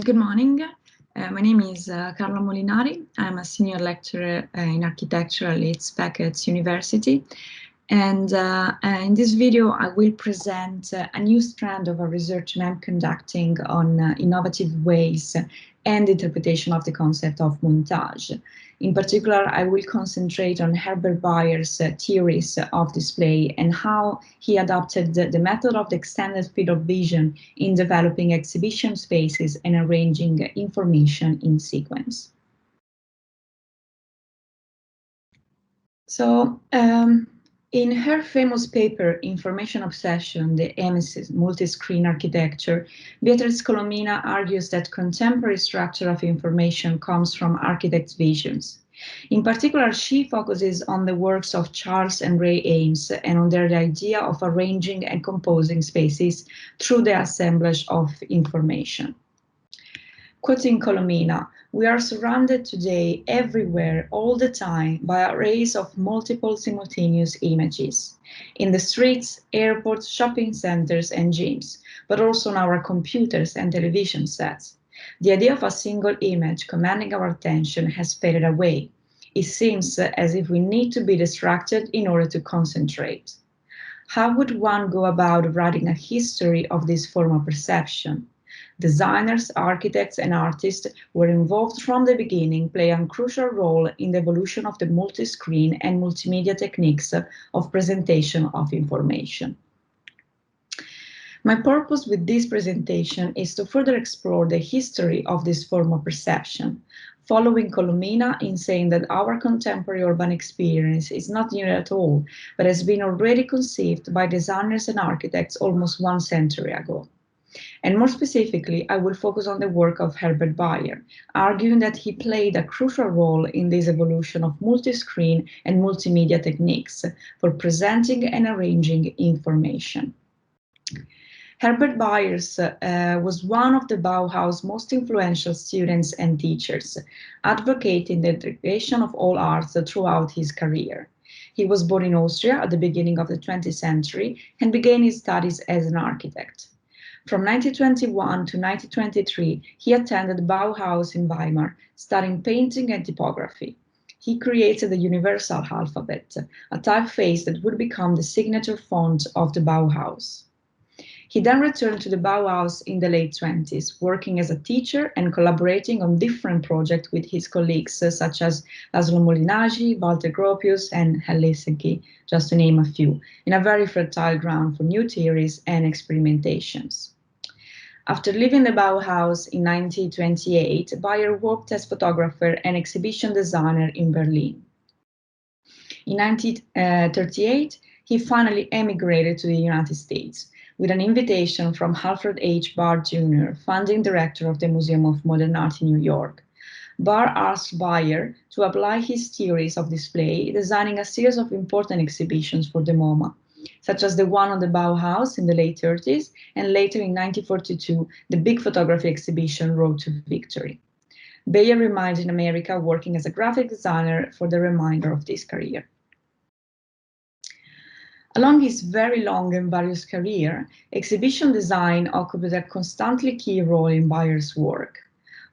Good morning. My name is Carla Molinari. I'm a senior lecturer in architecture at Leeds Beckett University. And in this video, I will present a new strand of a research I'm conducting on innovative ways and interpretation of the concept of montage. In particular, I will concentrate on Herbert Bayer's theories of display and how he adopted the method of the extended field of vision in developing exhibition spaces and arranging information in sequence. So, in her famous paper, Information Obsession, the Emesis multi-screen architecture, Beatrice Colomina argues that contemporary structure of information comes from architects' visions. In particular, she focuses on the works of Charles and Ray Ames and on their idea of arranging and composing spaces through the assemblage of information. Quoting Colomina, we are surrounded today everywhere, all the time, by arrays of multiple simultaneous images. In the streets, airports, shopping centers, and gyms, but also on our computers and television sets. The idea of a single image commanding our attention has faded away. It seems as if we need to be distracted in order to concentrate. How would one go about writing a history of this form of perception? Designers, architects, and artists were involved from the beginning, playing a crucial role in the evolution of the multi-screen and multimedia techniques of presentation of information. My purpose with this presentation is to further explore the history of this form of perception, following Colomina in saying that our contemporary urban experience is not new at all, but has been already conceived by designers and architects almost 1 century ago. And more specifically, I will focus on the work of Herbert Bayer, arguing that he played a crucial role in this evolution of multi-screen and multimedia techniques for presenting and arranging information. Herbert Bayer was one of the Bauhaus' most influential students and teachers, advocating the integration of all arts throughout his career. He was born in Austria at the beginning of the 20th century and began his studies as an architect. From 1921 to 1923, he attended Bauhaus in Weimar, studying painting and typography. He created the universal alphabet, a typeface that would become the signature font of the Bauhaus. He then returned to the Bauhaus in the late 20s, working as a teacher and collaborating on different projects with his colleagues such as Laszlo Molinari, Walter Gropius, and Helsinki, just to name a few, in a very fertile ground for new theories and experimentations. After leaving the Bauhaus in 1928, Bayer worked as photographer and exhibition designer in Berlin. In 1938, he finally emigrated to the United States with an invitation from Alfred H. Barr Jr., founding director of the Museum of Modern Art in New York. Barr asked Bayer to apply his theories of display, designing a series of important exhibitions for the MoMA, such as the one on the Bauhaus in the late 30s, and later in 1942, the big photography exhibition Road to Victory. Bayer remained in America working as a graphic designer for the remainder of his career. Along his very long and various career, exhibition design occupied a constantly key role in Bayer's work.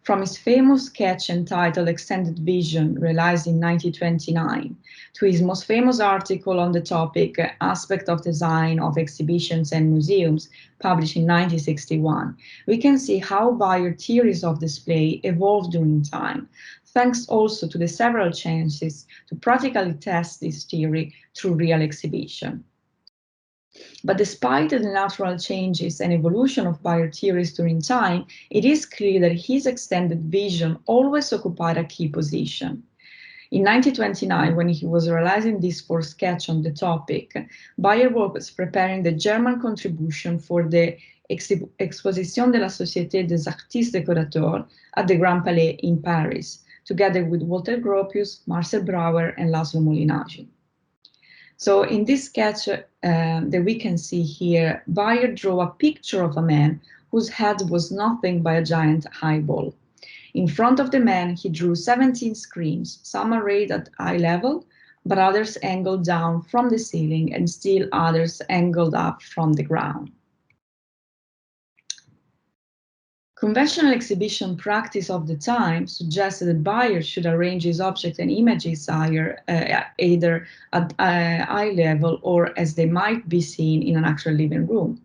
From his famous sketch entitled Extended Vision, realized in 1929, to his most famous article on the topic Aspect of Design of Exhibitions and Museums, published in 1961, we can see how Bayer's theories of display evolved during time, thanks also to the several chances to practically test this theory through real exhibition. But despite the natural changes and evolution of Bayer theories during time, it is clear that his extended vision always occupied a key position. In 1929, when he was realizing this first sketch on the topic, Bayer was preparing the German contribution for the Exposition de la Société des Artistes Décorateurs at the Grand Palais in Paris, together with Walter Gropius, Marcel Brauer, and Laszlo Molinari. So in this sketch that we can see here, Bayer drew a picture of a man whose head was nothing but a giant eyeball. In front of the man, he drew 17 screens, some arrayed at eye level, but others angled down from the ceiling and still others angled up from the ground. Conventional exhibition practice of the time suggested that buyers should arrange his objects and images either at eye level or as they might be seen in an actual living room.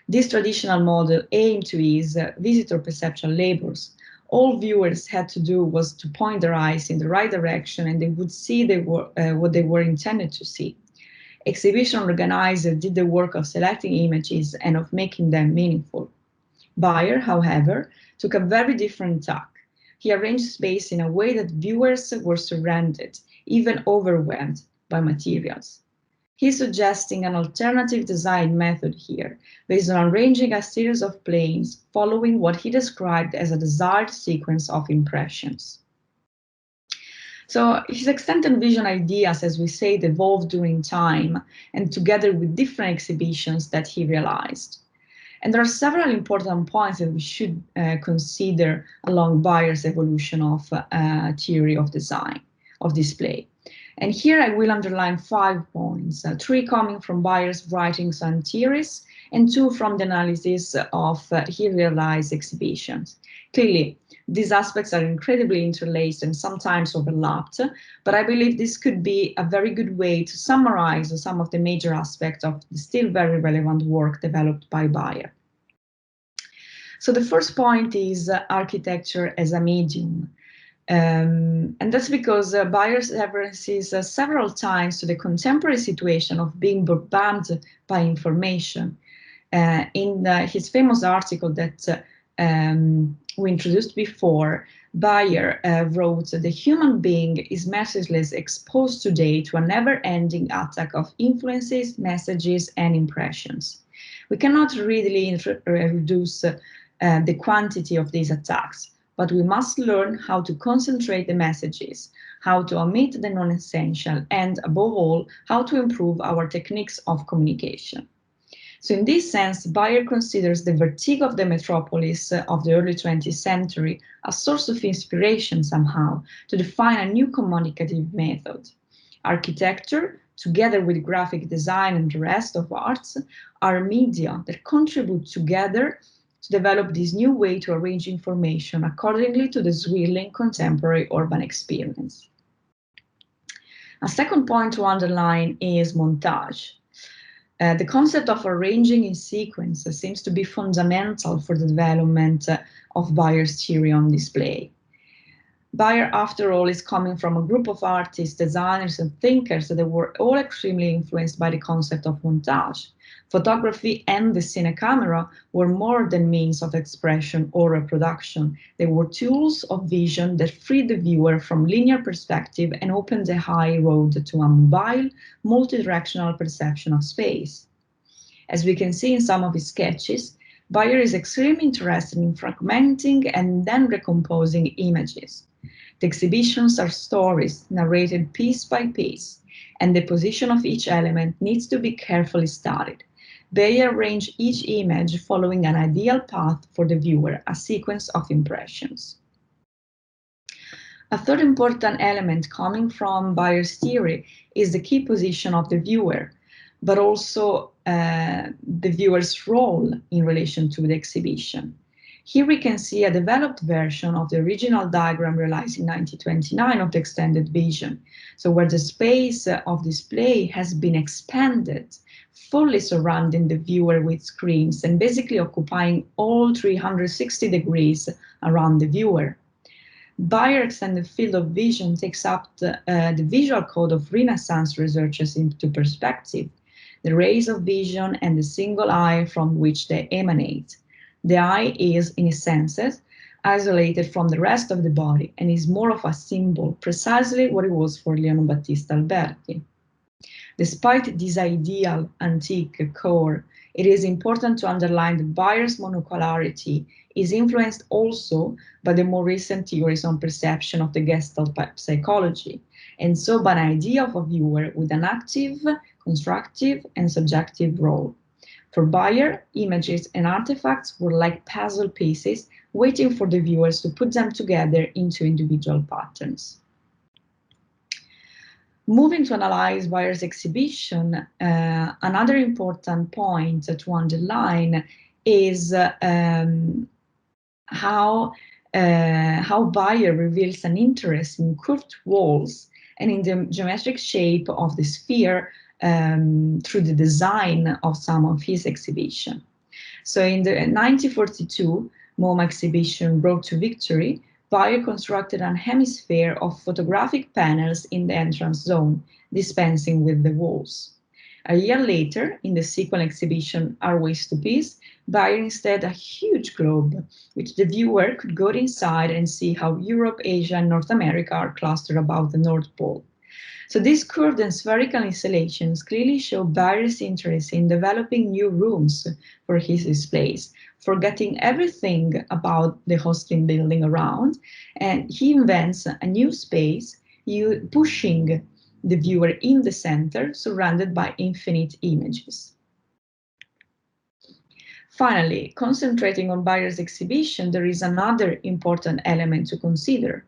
This traditional model aimed to ease visitor perceptual labors. All viewers had to do was to point their eyes in the right direction and they would see what they were intended to see. Exhibition organizers did the work of selecting images and of making them meaningful. Bayer, however, took a very different tack. He arranged space in a way that viewers were surrounded, even overwhelmed by materials. He's suggesting an alternative design method here, based on arranging a series of planes following what he described as a desired sequence of impressions. So his extended vision ideas, as we say, evolved during time and together with different exhibitions that he realized. And there are several important points that we should consider along Bayer's evolution of theory of design, of display. And here I will underline 5 points, 3 coming from Bayer's writings and theories, and 2 from the analysis of he realized exhibitions. Clearly, these aspects are incredibly interlaced and sometimes overlapped, but I believe this could be a very good way to summarize some of the major aspects of the still very relevant work developed by Bayer. So the first point is architecture as a medium. And that's because Bayer references several times to the contemporary situation of being bombarded by information. In his famous article that we introduced before, Bayer wrote, "The human being is mercilessly exposed today to a never-ending attack of influences, messages, and impressions. We cannot readily reduce the quantity of these attacks, but we must learn how to concentrate the messages, how to omit the non-essential, and above all, how to improve our techniques of communication." So in this sense, Bayer considers the vertigo of the metropolis of the early 20th century a source of inspiration somehow to define a new communicative method. Architecture, together with graphic design and the rest of arts, are media that contribute together to develop this new way to arrange information accordingly to the swirling contemporary urban experience. A second point to underline is montage. The concept of arranging in sequence seems to be fundamental for the development of Bayer's theory on display. Bayer, after all, is coming from a group of artists, designers, and thinkers that were all extremely influenced by the concept of montage. Photography and the cine camera were more than means of expression or reproduction. They were tools of vision that freed the viewer from linear perspective and opened the high road to a mobile, multidirectional perception of space. As we can see in some of his sketches, Bayer is extremely interested in fragmenting and then recomposing images. The exhibitions are stories narrated piece by piece, and the position of each element needs to be carefully studied. Bayer arranged each image following an ideal path for the viewer, a sequence of impressions. A third important element coming from Bayer's theory is the key position of the viewer, but also the viewer's role in relation to the exhibition. Here we can see a developed version of the original diagram realized in 1929 of the extended vision, so where the space of display has been expanded, fully surrounding the viewer with screens and basically occupying all 360 degrees around the viewer. Bayer extended field of vision takes up the visual code of Renaissance researchers into perspective, the rays of vision and the single eye from which they emanate. The eye is, in its senses, isolated from the rest of the body and is more of a symbol, precisely what it was for Leon Battista Alberti. Despite this ideal antique core, it is important to underline that Bayer's monocularity is influenced also by the more recent theories on perception of the Gestalt psychology, and so by an idea of a viewer with an active, constructive, and subjective role. For Bayer, images and artifacts were like puzzle pieces, waiting for the viewers to put them together into individual patterns. Moving to analyze Bayer's exhibition, another important point to underline is how Bayer reveals an interest in curved walls and in the geometric shape of the sphere through the design of some of his exhibitions. So in the 1942 MoMA exhibition Road to Victory, Bayer constructed an hemisphere of photographic panels in the entrance zone, dispensing with the walls. A year later, in the sequel exhibition Our Ways to Peace, Bayer instead a huge globe, which the viewer could go inside and see how Europe, Asia, and North America are clustered above the North Pole. So these curved and spherical installations clearly show Bayer's interest in developing new rooms for his displays, forgetting everything about the hosting building around, and he invents a new space, pushing the viewer in the center, surrounded by infinite images. Finally, concentrating on Bayer's exhibition, there is another important element to consider.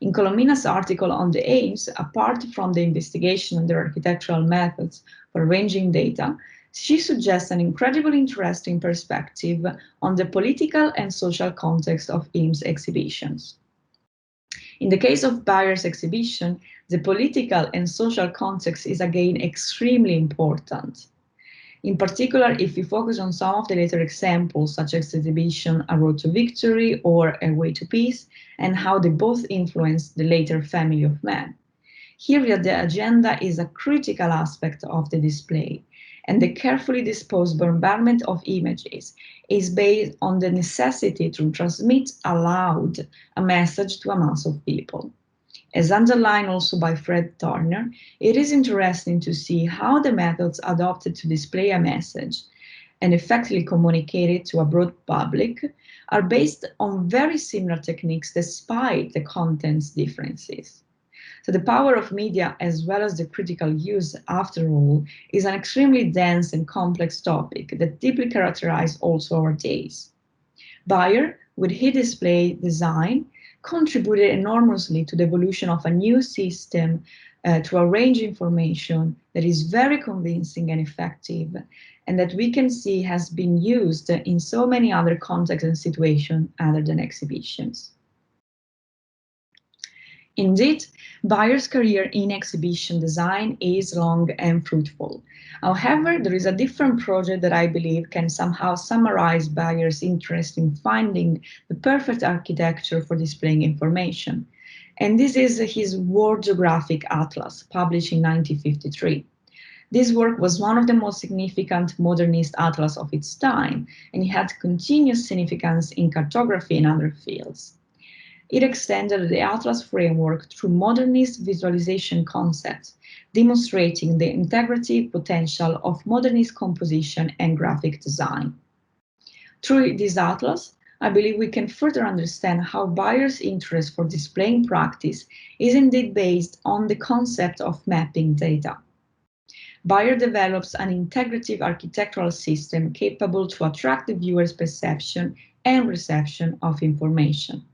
In Colomina's article on the aims, apart from the investigation of their architectural methods for arranging data, she suggests an incredibly interesting perspective on the political and social context of Eames exhibitions. In the case of Bayer's exhibition, the political and social context is again extremely important. In particular, if we focus on some of the later examples, such as the exhibition A Road to Victory or A Way to Peace, and how they both influenced the later family of man. Here, the agenda is a critical aspect of the display, and the carefully disposed bombardment of images is based on the necessity to transmit aloud a message to a mass of people. As underlined also by Fred Turner, it is interesting to see how the methods adopted to display a message and effectively communicate it to a broad public are based on very similar techniques despite the content's differences. So the power of media, as well as the critical use, after all, is an extremely dense and complex topic that deeply characterizes also our days. Bayer, with his display design, contributed enormously to the evolution of a new system to arrange information that is very convincing and effective, and that we can see has been used in so many other contexts and situations other than exhibitions. Indeed, Bayer's career in exhibition design is long and fruitful. However, there is a different project that I believe can somehow summarize Bayer's interest in finding the perfect architecture for displaying information. And this is his World Geographic Atlas, published in 1953. This work was one of the most significant modernist atlas of its time, and it had continuous significance in cartography and other fields. It extended the Atlas framework through modernist visualization concepts, demonstrating the integrative potential of modernist composition and graphic design. Through this atlas, I believe we can further understand how Bayer's interest for displaying practice is indeed based on the concept of mapping data. Bayer develops an integrative architectural system capable to attract the viewer's perception and reception of information.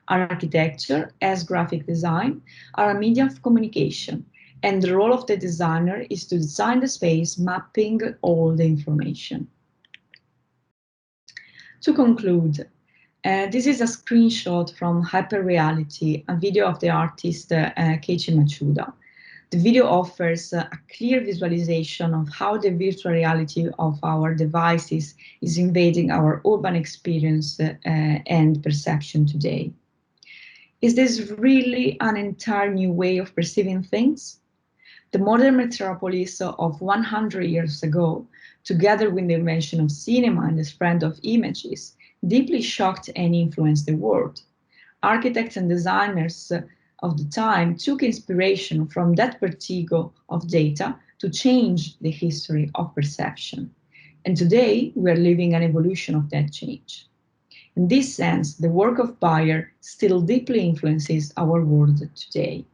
Architecture, as graphic design, are a medium of communication, and the role of the designer is to design the space mapping all the information. To conclude, this is a screenshot from Hyperreality, a video of the artist Keiichi Matsuda. The video offers a clear visualization of how the virtual reality of our devices is invading our urban experience and perception today. Is this really an entire new way of perceiving things? The modern metropolis of 100 years ago, together with the invention of cinema and the spread of images, deeply shocked and influenced the world. Architects and designers of the time took inspiration from that vertigo of data to change the history of perception. And today, we are living an evolution of that change. In this sense, the work of Bayer still deeply influences our world today.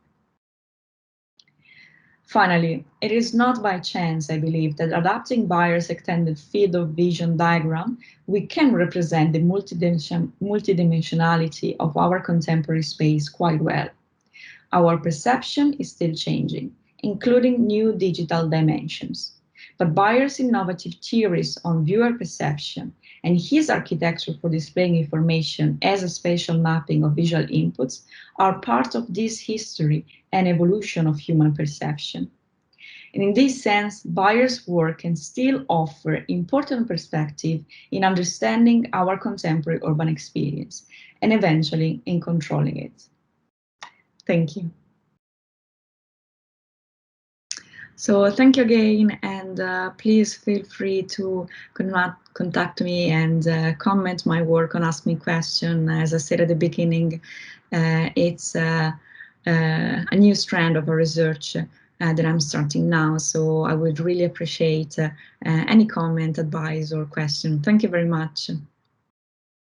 Finally, it is not by chance, I believe, that adapting Bayer's extended field of vision diagram, we can represent the multidimensionality of our contemporary space quite well. Our perception is still changing, including new digital dimensions. But Bayer's innovative theories on viewer perception and his architecture for displaying information as a spatial mapping of visual inputs are part of this history and evolution of human perception. And in this sense, Bayer's work can still offer important perspective in understanding our contemporary urban experience and eventually in controlling it. Thank you. So thank you again, and please feel free to contact me and comment my work and ask me question. As I said at the beginning, it's a new strand of a research that I'm starting now, so I would really appreciate any comment, advice, or question. Thank you very much.